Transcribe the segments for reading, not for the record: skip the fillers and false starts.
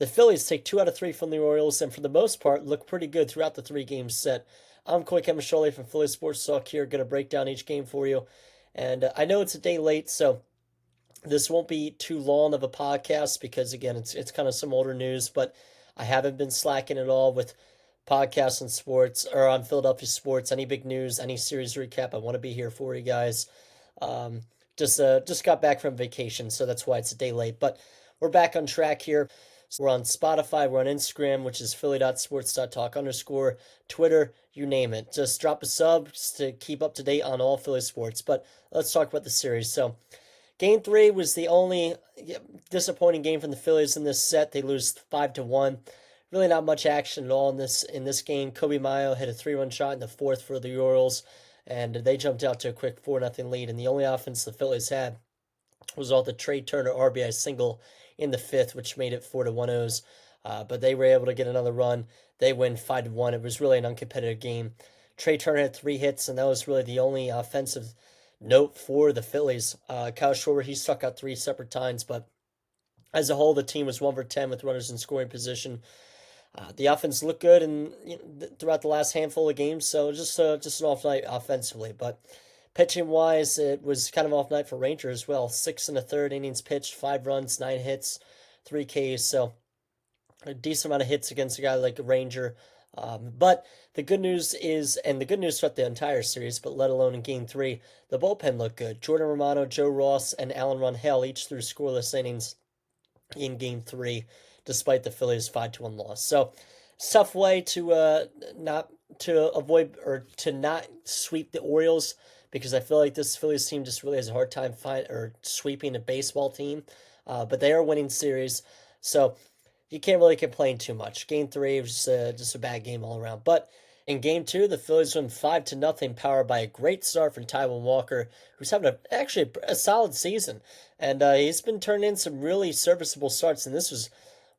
The Phillies take 2 out of 3 from the Orioles, and for the most part, look pretty good throughout the 3 games set. I'm Coy Camiscioli from Philly Sports Talk here, going to break down each game for you. And I know it's a day late, so this won't be too long of a podcast because, again, it's kind of some older news, but I haven't been slacking at all with podcasts on sports or on Philadelphia sports. Any big news, any series recap, I want to be here for you guys. Um, just got back from vacation, so that's why it's a day late. But we're back on track here. So we're on Spotify, we're on Instagram, which is philly.sports.talk_, Twitter, you name it. Just drop a sub just to keep up to date on all Philly sports. But let's talk about the series. So Game 3 was the only disappointing game from the Phillies in this set. They lose 5-1. Really not much action at all in this game. Kobe Mayo hit a 3-run shot in the fourth for the Orioles, and they jumped out to a quick 4-0 lead. And the only offense the Phillies had was all the Trey Turner RBI single in the fifth, which made it 4-1 O's. But they were able to get another run. They win 5-1. It was really an uncompetitive game. Trey Turner had 3 hits, and that was really the only offensive note for the Phillies. Kyle Schwarber, he struck out 3 separate times, but as a whole, the team was 1 for 10 with runners in scoring position. The offense looked good and throughout the last handful of games, so just an off night offensively. But pitching wise, it was kind of off night for Ranger as well. 6 1/3 innings pitched, 5 runs, 9 hits, 3 Ks. So a decent amount of hits against a guy like a Ranger. But the good news is, and the good news throughout the entire series, but let alone in Game 3, the bullpen looked good. Jordan Romano, Joe Ross, and Alan Runhell each threw scoreless innings in Game 3, despite the Phillies' 5-1 loss. So, tough way to not to avoid or to not sweep the Orioles, because I feel like this Phillies team just really has a hard time sweeping a baseball team. But they are winning series, so you can't really complain too much. Game 3 was just a bad game all around. But in Game 2, the Phillies won 5-0, powered by a great start from Taijuan Walker, who's having actually a solid season. And he's been turning in some really serviceable starts, and this was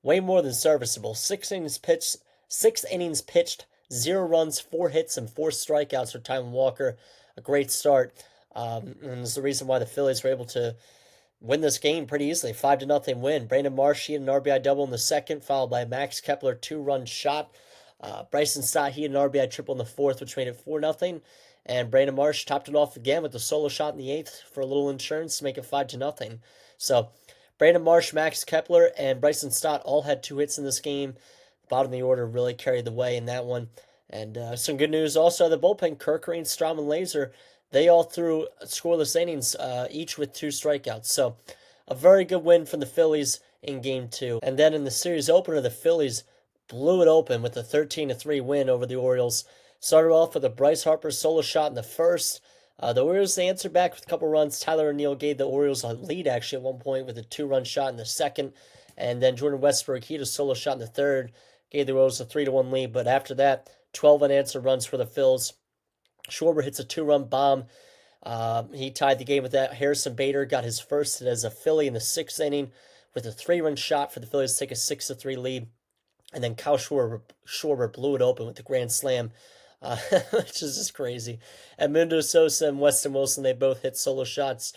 way more than serviceable. 6 innings pitched, 0 runs, 4 hits, and 4 strikeouts for Taijuan Walker. A great start. And it's the reason why the Phillies were able to win this game pretty easily. 5-0 win. Brandon Marsh, he had an RBI double in the second, followed by Max Kepler 2-run shot. Bryson Stott, he had an RBI triple in the fourth, which made it 4-0. And Brandon Marsh topped it off again with a solo shot in the eighth for a little insurance to make it 5-0. So Brandon Marsh, Max Kepler, and Bryson Stott all had 2 hits in this game. The bottom of the order really carried the way in that one. And some good news also, the bullpen, Kerkering, Strom, and Laser, they all threw scoreless innings, each with 2 strikeouts. So a very good win from the Phillies in Game 2. And then in the series opener, the Phillies blew it open with a 13-3 win over the Orioles. Started off with a Bryce Harper solo shot in the first. The Orioles, they answered back with a couple runs. Tyler O'Neill gave the Orioles a lead, actually, at one point with a 2-run shot in the second. And then Jordan Westburg, he had a solo shot in the third, gave the Orioles a 3-1 lead. But after that, 12 unanswered runs for the Phils. Schwarber hits a 2-run bomb. He tied the game with that. Harrison Bader got his first hit as a Philly in the 6th inning with a 3-run shot for the Phillies to take a 6-3 lead. And then Kyle Schwarber blew it open with the grand slam, which is just crazy. Edmundo Sosa and Weston Wilson, they both hit solo shots.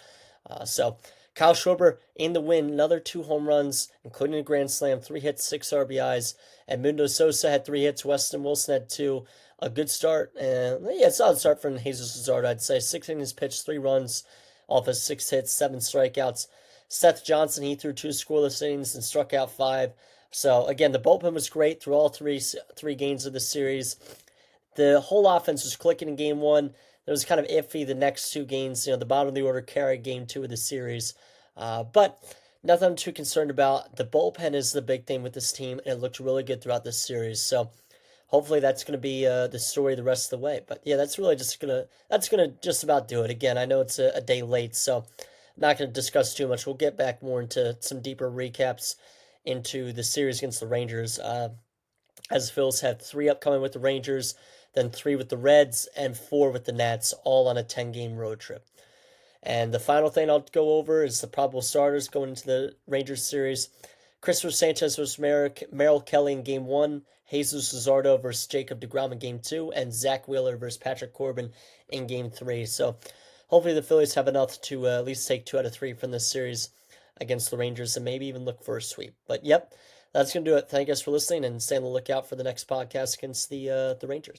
So Kyle Schwarber in the win, another 2 home runs, including a grand slam, 3 hits, 6 RBIs. Edmundo Sosa had 3 hits, Weston Wilson had 2. A good start, solid start from Jesus Luzardo, I'd say. 6 innings pitched, 3 runs off of 6 hits, 7 strikeouts. Seth Johnson, he threw 2 scoreless innings and struck out 5. So, again, the bullpen was great through all three games of the series. The whole offense was clicking in Game 1. It was kind of iffy the next 2 games. The bottom of the order carried Game 2 of the series. But nothing I'm too concerned about. The bullpen is the big thing with this team, and it looked really good throughout this series. So, hopefully that's going to be the story the rest of the way. But yeah, that's gonna just about do it. Again, I know it's a day late, so I'm not going to discuss too much. We'll get back more into some deeper recaps into the series against the Rangers. As the Phils have 3 upcoming with the Rangers, then 3 with the Reds, and 4 with the Nats, all on a 10-game road trip. And the final thing I'll go over is the probable starters going into the Rangers series. Christopher Sanchez versus Merrill Kelly in Game 1, Jesus Luzardo versus Jacob deGrom in Game 2, and Zach Wheeler versus Patrick Corbin in Game 3. So hopefully the Phillies have enough to at least take 2 out of 3 from this series against the Rangers and maybe even look for a sweep. But yep, That's going to do it. Thank you guys for listening, and stay on the lookout for the next podcast against the Rangers.